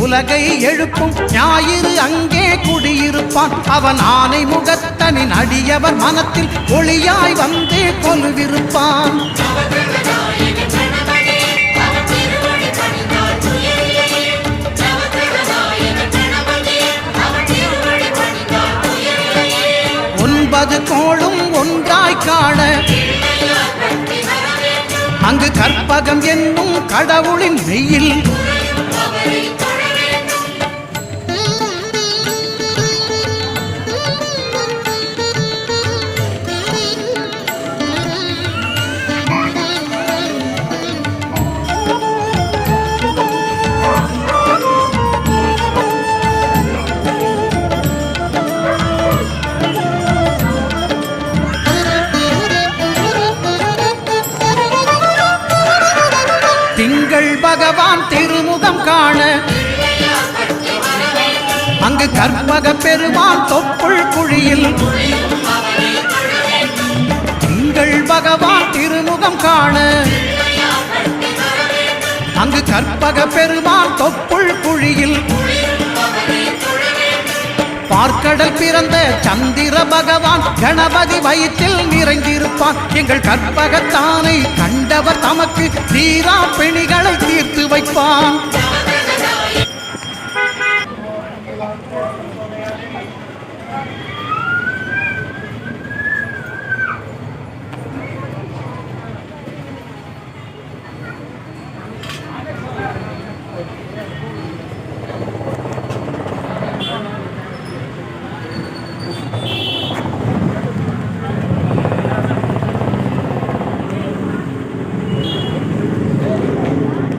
உலகை எழுப்பும் ஞாயிறு அங்கே குடியிருப்பான். அவன் ஆனை முகத்தனின் அடியவர் மனத்தில் ஒளியாய் வந்து கொலுவிருப்பான். ஒன்பது கோளும் ஒன்றாய் காண அங்கு கற்பகம் என்னும் கடவுளின் மெய்யில் திங்கள் பகவான் திருமுகம் காண அங்கு கற்பக பெருமான் தொப்புள் குழியில் திங்கள் பகவான் திருமுகம் காண அங்கு கற்பக பெருமான் தொப்புள் குழியில் பார்க்கடல் பிறந்த சந்திர பகவான் கணபதி வயிற்றில் நிறைந்திருப்பான். எங்கள் கற்பகத்தானை கண்டவர் தமக்கு தீரா பிணிகளை தீர்த்து வைப்பான்.